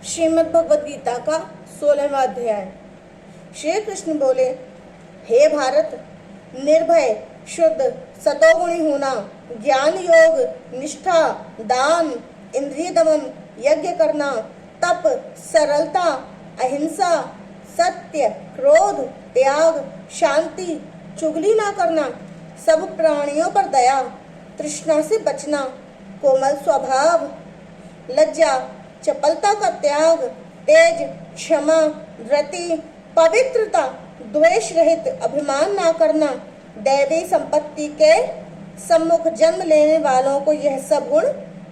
श्रीमद् भगवद गीता का 16वां अध्याय। श्री कृष्ण बोले, हे भारत, निर्भय, शुद्ध, सतोगुणी होना, ज्ञान योग, निष्ठा, दान, इंद्रिय दमन, यज्ञ करना, तप, सरलता, अहिंसा, सत्य, क्रोध, त्याग, शांति, चुगली ना करना, सब प्राणियों पर दया, तृष्णा से बचना, कोमल स्वभाव, लज्जा, चपलता का त्याग, तेज, क्षमा, धृति, पवित्रता, द्वेष रहित, अभिमान ना करना, दैवी संपत्ति के सम्मुख जन्म लेने वालों को यह सब गुण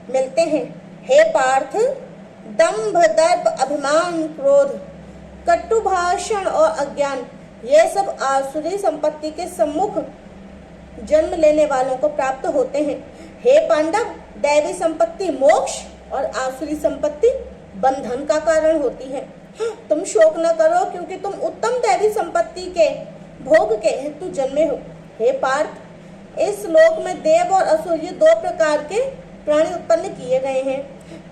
मिलते हैं। हे पार्थ, दंभ, दर्प, अभिमान, क्रोध, कटु भाषण और अज्ञान, ये सब आसुरी संपत्ति के सम्मुख जन्म लेने वालों को प्राप्त होते हैं। हे पांडव, दैवी संपत्ति मोक्ष और आसुरी संपत्ति बंधन का कारण होती है। तुम शोक न करो, क्योंकि तुम उत्तम दैवी संपत्ति के भोग के हेतु जन्मे हो। हे पार्थ, इस लोक में देव और असुर ये दो प्रकार के प्राणी उत्पन्न किए गए हैं।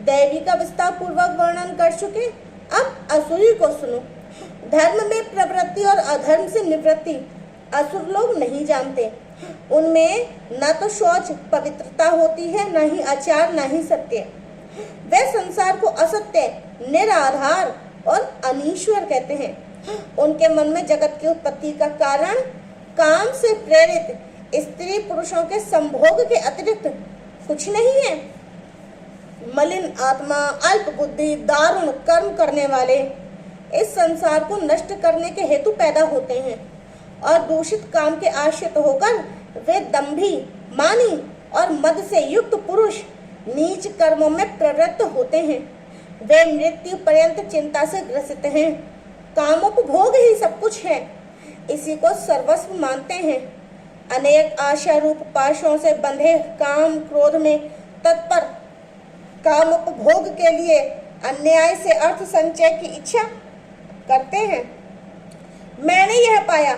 दैवी का विस्तार पूर्वक वर्णन कर चुके, अब असुरी को सुनो। धर्म में प्रवृत्ति और अधर्म से निवृत्ति असुर लोग नहीं जानते। उनमें न तो शौच पवित्रता होती है, न ही आचार, न ही सत्य। वे संसार को असत्य, निराधार और अनीश्वर कहते हैं। उनके मन में जगत की उत्पत्ति का कारण काम से प्रेरित स्त्री पुरुषों के संभोग के अतिरिक्त कुछ नहीं है। मलिन आत्मा, अल्प बुद्धि, दारुण कर्म करने वाले इस संसार को नष्ट करने के हेतु पैदा होते हैं और दूषित काम के आश्रित होकर वे दंभी, मानी और मद से युक्त पुरुष नीच कर्मों में प्रवृत्त होते हैं। वे मृत्यु पर्यंत चिंता से ग्रसित हैं। कामोपभोग ही सब कुछ है, इसी को सर्वस्व मानते हैं। अनेक आशा रूप पाशों से बंधे काम क्रोध में तत्पर, कामोपभोग के लिए अन्याय से अर्थ संचय की इच्छा करते हैं। मैंने यह पाया,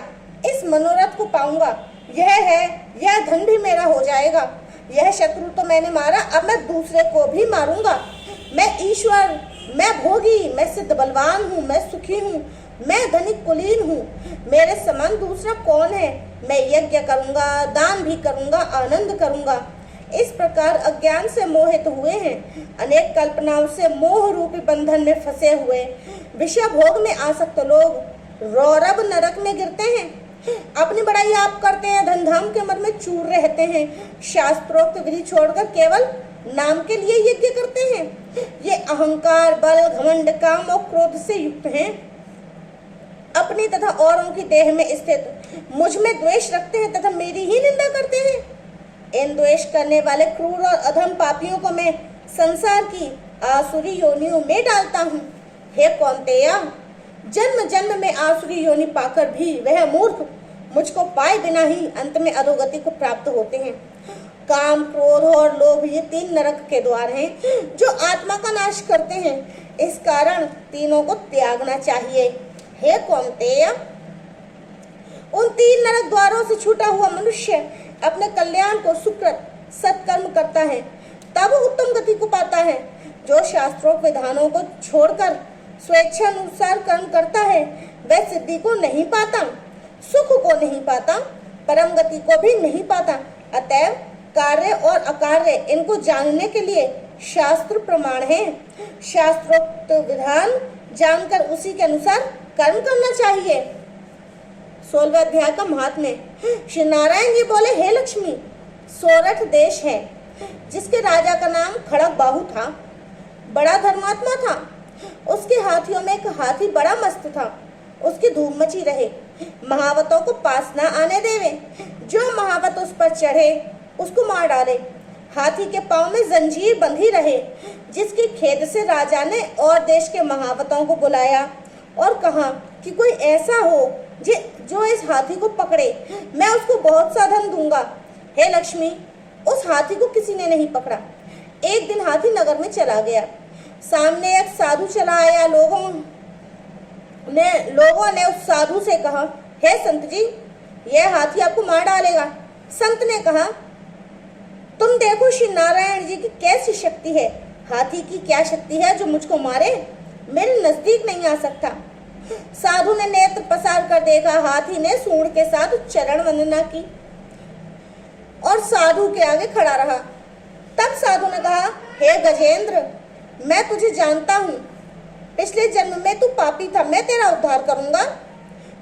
इस मनोरथ को पाऊंगा, यह है, यह धन भी मेरा हो जाएगा। यह शत्रु तो मैंने मारा, अब मैं दूसरे को भी मारूंगा। मैं ईश्वर, मैं भोगी, मैं सिद्ध बलवान हूँ, मैं सुखी हूँ, मैं धनिक कुलीन हूँ। मेरे समान दूसरा कौन है? मैं यज्ञ करूंगा, दान भी करूंगा, आनंद करूंगा। इस प्रकार अज्ञान से मोहित हुए हैं, अनेक कल्पनाओं से मोह रूपी बंधन में फंसे हुए विषय भोग में आसक्त लोग रौरव नरक में गिरते हैं। अपनी बड़ाई आप करते हैं, धन धाम के मद में चूर रहते हैं, शास्त्रोक्त विधि छोड़कर केवल नाम के लिए यज्ञ करते हैं। ये अहंकार, बल, घमंड, काम और क्रोध से युक्त हैं। अपनी तथा औरों की देह में स्थित मुझ में द्वेष रखते हैं तथा मेरी ही निंदा करते हैं। इन द्वेष करने वाले क्रूर और अधम पापियों को मैं संसार की आसुरी योनियों में डालता हूँ। हे कौन्तेय, जन्म जन्म में आसुरी योनि पाकर भी वह मूर्ख मुझको पाए बिना ही अंत में अधोगति को प्राप्त होते हैं। काम, क्रोध और लोभ ये तीन नरक के द्वार हैं जो आत्मा का नाश करते हैं। इस कारण तीनों को त्यागना चाहिए। हे कौन्तेय, उन तीन नरक द्वारों से छूटा हुआ मनुष्य अपने कल्याण को सुकृत सत्कर्म करता है, तब उत्तम गति को पाता है। जो शास्त्रों विधानों को छोड़कर स्वेच्छानुसार कर्म करता है, वह सिद्धि को नहीं पाता, सुख को नहीं पाता, परम गति को भी नहीं पाता। अतएव कार्य और अकार्य इनको जानने के लिए शास्त्र प्रमाण है। शास्त्रोक्त विधान जानकर उसी के अनुसार कर्म करना चाहिए। 16वें अध्याय का महात्म्य। श्री नारायण जी बोले, हे लक्ष्मी, सोरठ देश है जिसके राजा का नाम खड़ग बाहु था। बड़ा धर्मात्मा था। उसके हाथियों में एक हाथी बड़ा मस्त था। उसकी धूम मची रहे, महावतों को पास न आने देवे। जो महावत उस पर चढ़े उसको मार डाले। हाथी के पांव में जंजीर बंधी रहे, जिसकी खेद से राजा ने और देश के महावतों को बुलाया और कहा कि कोई ऐसा हो जो इस हाथी को पकड़े, मैं उसको बहुत सा धन दूंगा। हे लक्ष्मी, उस हाथी को किसी ने नहीं पकड़ा। एक दिन हाथी नगर में चला गया। सामने एक साधु चला आया। लोगों ने उस साधु से कहा, हे संत जी, यह हाथी आपको मार डालेगा। संत ने कहा, तुम देखो श्री नारायण जी की कैसी शक्ति है, हाथी की क्या शक्ति है जो मुझको मारे। मेरे नजदीक नहीं आ सकता। साधु ने नेत्र पसार कर देखा। हाथी ने सूंड के साथ चरण वंदना की और साधु के आगे खड़ा रहा। तब साधु ने कहा, हे गजेंद्र, मैं तुझे जानता हूँ। पिछले जन्म में तू पापी था, मैं तेरा उद्धार करूंगा,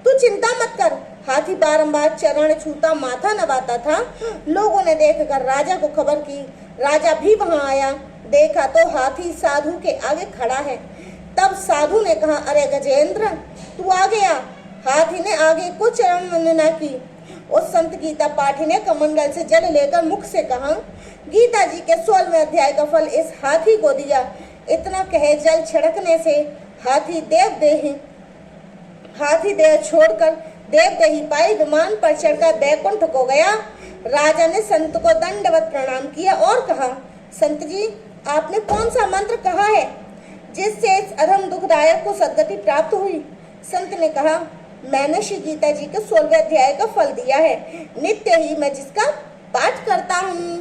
तू चिंता मत कर। हाथी बारंबार चरण छूता, माथा नवाता था। लोगों ने देखकर राजा को खबर की। राजा भी वहां आया। देखा तो हाथी साधु के आगे खड़ा है। तब साधु ने कहा, अरे गजेंद्र, तू आ गया। हाथी ने आगे को चरण वंदना की। उस संत गीता पाठी ने कमंडल से जल लेकर मुख से कहा, गीता जी के 16वें अध्याय का फल इस हाथी को दिया। इतना कहे जल छिड़कने से हाथी देह छोड़कर देवदेही पाई विमान पर चढ़कर बैकुंठ को गया। राजा ने संत को दंडवत प्रणाम किया और कहा, संत जी, आपने कौन सा मंत्र कहा है जिससे इस अधम दुखदायक को सद्गति प्राप्त हुई? संत ने कहा, मैंने श्री गीता जी के 16वें अध्याय का फल दिया है। नित्य ही मैं जिसका पाठ करता हूँ।